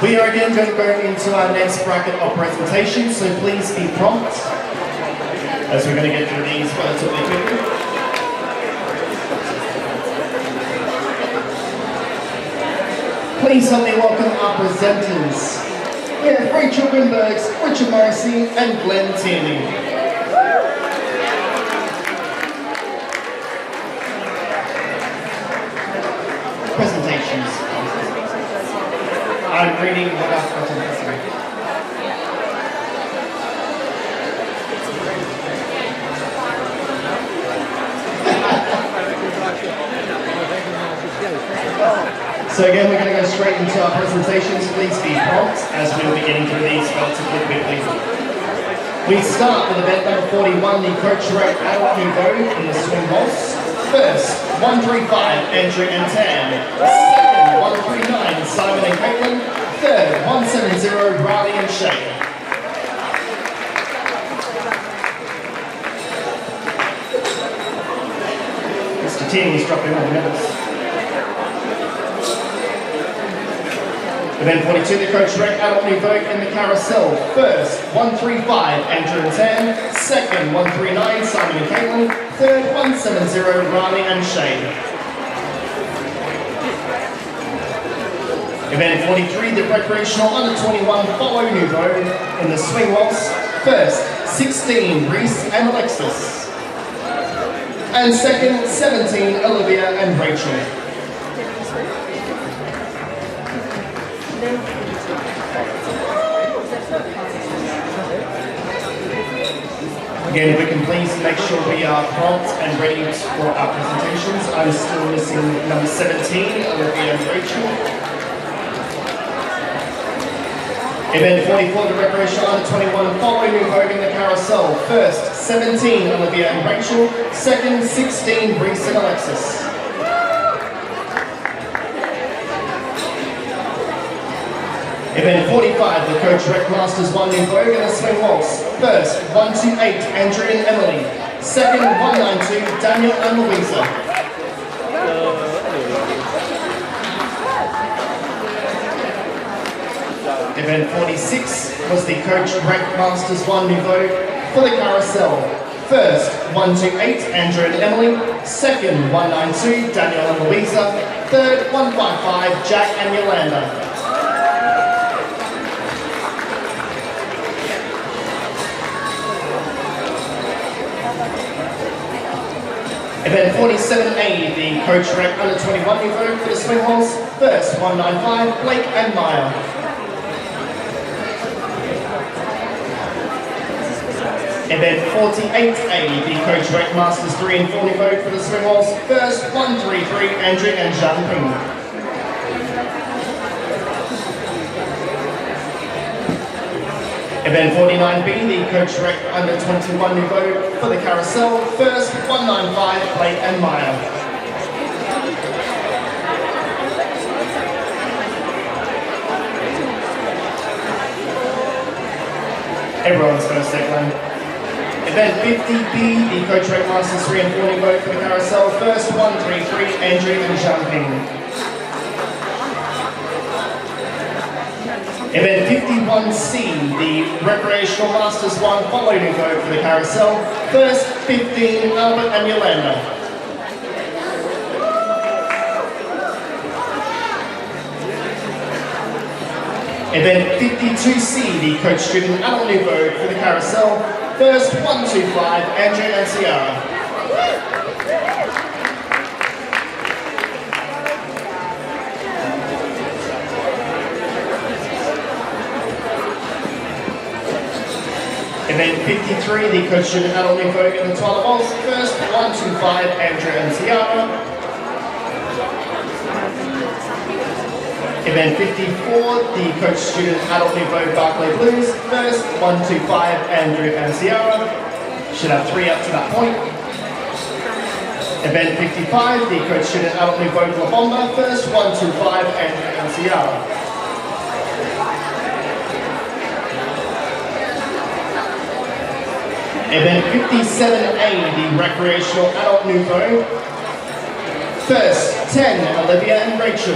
We are again going to go into our next bracket of presentation, so please be prompt as we're going to get through these relatively quickly. Please help me welcome our presenters. We have Rachel Grimbergs, Richard Morrissey and Glenn Tierney. Presentations. I'm reading what I've got on the screen. So again, we're going to go straight into our presentations. Please be prompt as we'll be getting through these relatively quickly. We start with event number 41, the Coach Rack Adult Nouveau in the swing waltz. First, 135, Andrew and Tan. Second, 139, Simon and Caitlin. Third, 170, Riley and Shay. Mr. Tierney's dropping all the medals. Event 42, the Coach Rack Adult Nouveau in the carousel. First, 135, Andrew and Tan. Second, 139, Simon and Caitlin. Third, 170, Riley and Shane. Event 43, the recreational under 21 Follow Nouveau in the swing waltz. First, 16, Reese and Alexis. And second, 17, Olivia and Rachel. Again, if we can please make sure we are prompt and ready for our presentations. I'm still missing number 17, Olivia and Rachel. Event 44, the recreational under 21 Follow Nouveau in the carousel. First, 17, Olivia and Rachel. Second, 16, Reese and Alexis. Event 45, the Coach Rack Masters 1 Nouveau in the swing waltz. First, 128, Andrew and Emily. Second, 192, Daniel and Louisa. Event 46 was the Coach Rack Masters 1 Nouveau for the carousel. First, 128, Andrew and Emily. Second, 192, Daniel and Louisa. Third, 155, Jack and Yolanda. Event 47A, the Coach Rack under 21 Nouveau for the swing waltz. First, 195, Blake and Maya. Event 48A, the Coach Rack Masters 3 and 4 Nouveau for the swing waltz. First, 133, Andrew and Zhang Ping. Event 49B, the Coach Rack under 21 Nouveau for the carousel. First, 195, Blake and Maya. Everyone's first set line. Event 50B, the Coach Rack Masters 3 and 4 Nouveau for the carousel. First, 133, Andrew and Zhang Ping. Event 51C, the Recreational Masters 1 Follow Nouveau for the carousel. First, 15, Albert and Yolanda. Event 52C, the Coach Student Adult Nouveau for the carousel. First, 125, Andrew and Ciara. Event 53, the Coach Student Adult Nouveau in the Toilet Waltz. First, 125, Andrew and Ciara. Event 54, the Coach Student Adult Nouveau Barclay Blues. First, 125, Andrew and Ciara. Should have 3 up to that point. Event 55, the Coach Student Adult Nouveau La Bomba. First, 125, Andrew and Ciara. Event 57A, the Recreational Adult Nouveau. First, 10, Olivia and Rachel.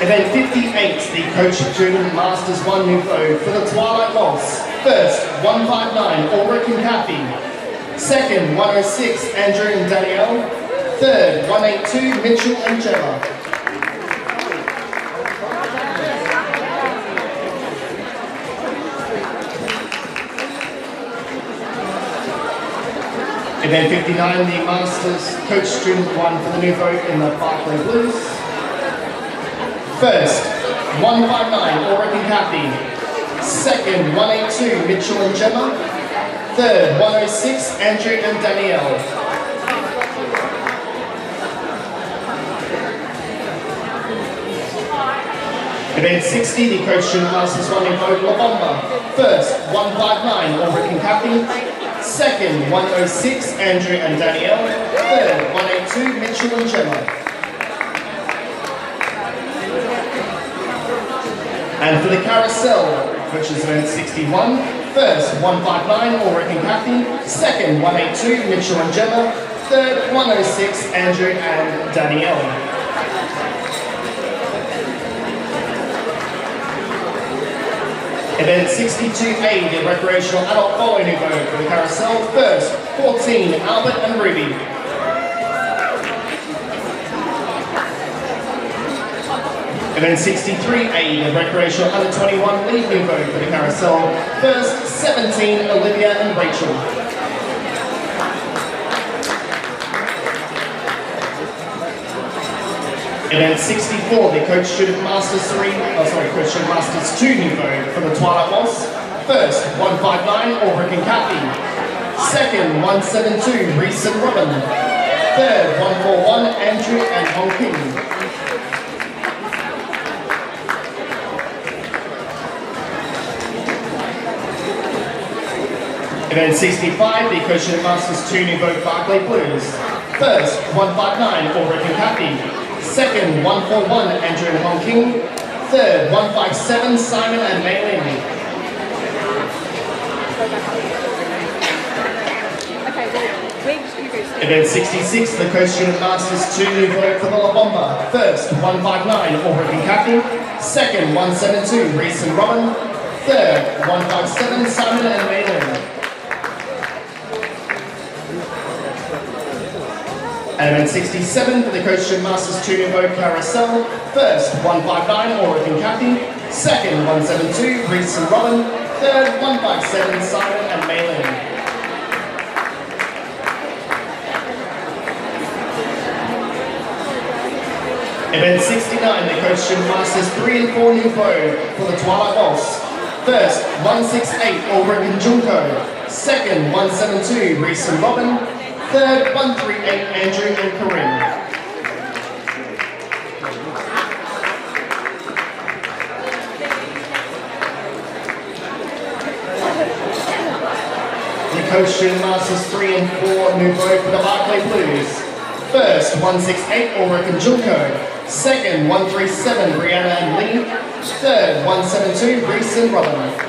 Event 58, the Coach Student Masters 1 Nouveau for the Twilight Waltz. First, 159, Ulrich and Kathy. Second, 106, Andrew and Danielle. Third, 182, Mitchell and Gemma. Event 59, the Masters Coach Student 1 for the Nouveau in the Barclay Blues. First, 159, Ulrich and Kathy. Second, 182, Mitchell and Gemma. Third, 106, Andrew and Danielle. Event 60, the Coach Student Masters 1 in Vogue La Bomba. First, 159, Ulrich and Kathy. Second, 106, Andrew and Danielle. Third, 182, Mitchell and Gemma. And for the Carousel, which is event 61, first, 159, Ulrich and Kathy. Second, 182, Mitchell and Gemma. Third, 106, Andrew and Danielle. Event 62A, the Recreational Adult Polo Nouveau for the Carousel. First, 14, Albert and Ruby. Event 63A, the Recreational Under 21 League Nouveau for the Carousel. First, 17, Olivia and Rachel. Event 64, the Coach Student Masters 2 Nouveau for the Twilight Waltz. First, 159, Ulrich and Kathy. Second, 172, Reese and Robin. Third, 141, Andrew and Hong King. Event 65, the Coach Student Masters 2 Nouveau Barclay Blues. First, 159, Ulrich and Kathy. Second, 141, Andrew and Hong King. Third, 157, Simon and Maylin. Event 66, the Coach Student Masters 2 Nouveau for the La Bomba. First, 159, Ulrich and Kathy. Second, 172, Reese and Robin. Third, 157, Simon and Maylin. And event 67 for the Coach Student Masters 2 Nouveau Carousel. First, 159, Ulrich and Kathy. Second, 172, Reese and Robin. Third, 157, Simon and Maylin. Event 69, the Coach Student Masters 3 and 4 Nouveau for the Twilight Waltz. First, 168, Ulrich and Junko. Second, 172, Reese and Robin. Third, 138, Andrew and Corinne. The Coach Student Masters 3 and 4 Nouveau for the Barclay Blues. First, 168, Ulrich and Junko. Second, 137, Brianna and Lee. Third, 172, Reese and Robin.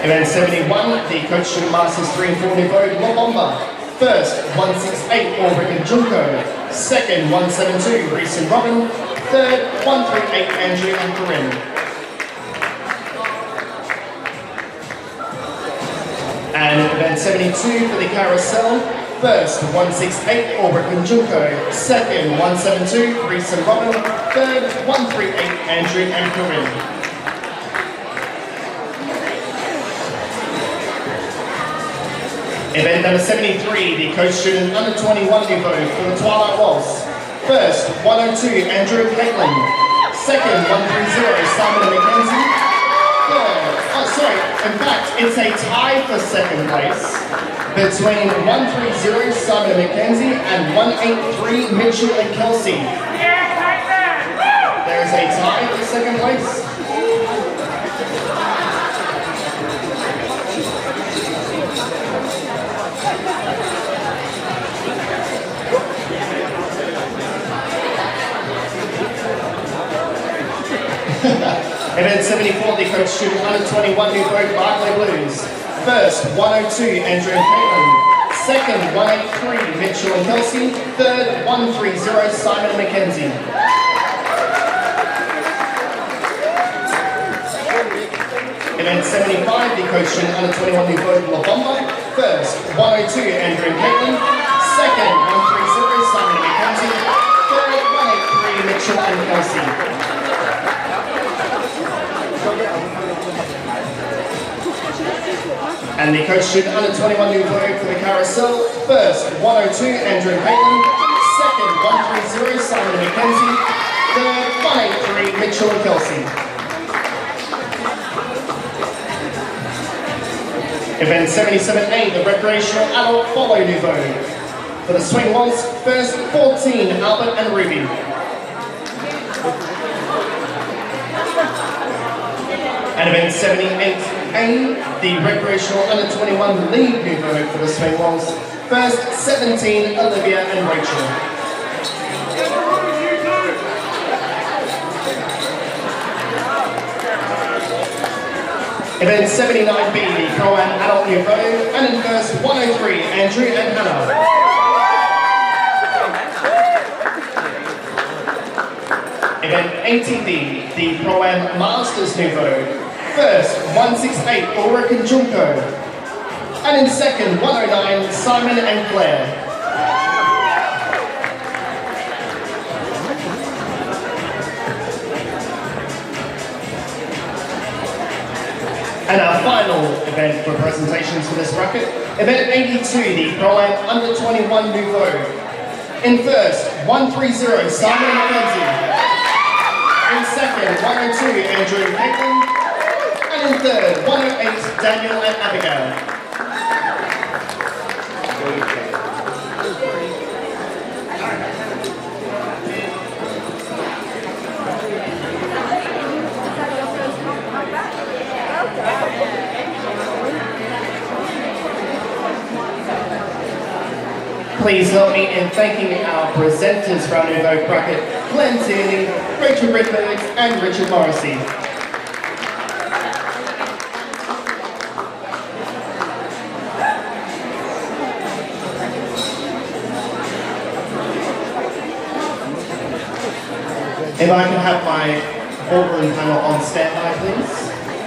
Event 71, the Coach Student Masters 3 and 4 Nouveau La Bomba. First, 168, Ulrich and Junko. Second, 172, Reese and Robin. Third, 138, Andrew and Corinne. And event 72 for the Carousel. First, 168, Ulrich and Junko. Second, 172, Reese and Robin. Third, 138, Andrew and Corinne. Event number 73, the Coach Student Under 21 Nouveau for the Twilight Waltz. First, 102, Andrew and Caitlin. Second, 130, Simon and Mackenzie. Third, in fact, it's a tie for second place between 130, Simon and Mackenzie, and 183, Mitchell and Kelsey. There is a tie for second place. Event 74, the Coach Student Under 21 Nouveau Barclay Blues. First, 102, Andrew and Caitlin. Second, 183, Mitchell and Kelsey. Third, 130, Simon and Mackenzie. Event 75, the coach student under 21 new vote La Bomba. First, 102, Andrew and Caitlin. Second, 130, Simon and Mackenzie. Third, 183, Mitchell and Kelsey. And the coach student under 21 new vote for the carousel. First, 102, Andrew and Caitlin. Second, 130, Simon and Mackenzie. Third, 183, Mitchell and Kelsey. Event 77A, the recreational adult follow new vote. For the swing waltz, first 14, Albert and Ruby. And event 78A, the recreational under 21 lead new vote for the swing waltz. First 17, Olivia and Rachel. Event 79B, the Pro-Am Adult New Vote, and in first 103, Andrew and Hannah. Event 80B, the Pro-Am Masters New Vote. First, 168, Ulrich and Junko. And in second, 109, Simon and Claire. And our final event for presentations for this bracket, event 82, the Pro-Am under 21 new vote. In first, 130, Simon and Mackenzie. In second, 102, Andrew and Caitlin. And in third, 108, Daniel and Abigail. Please help me in thanking our presenters for our new vote bracket, Glenn Tierney, Rachel Redberg, and Richard Morrissey. If I can have my ballroom panel on standby, please.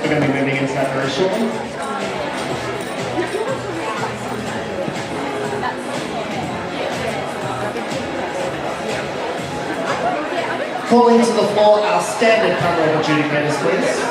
We're going to be moving into that very shortly. Calling to the floor our standard panel of adjudicators, please.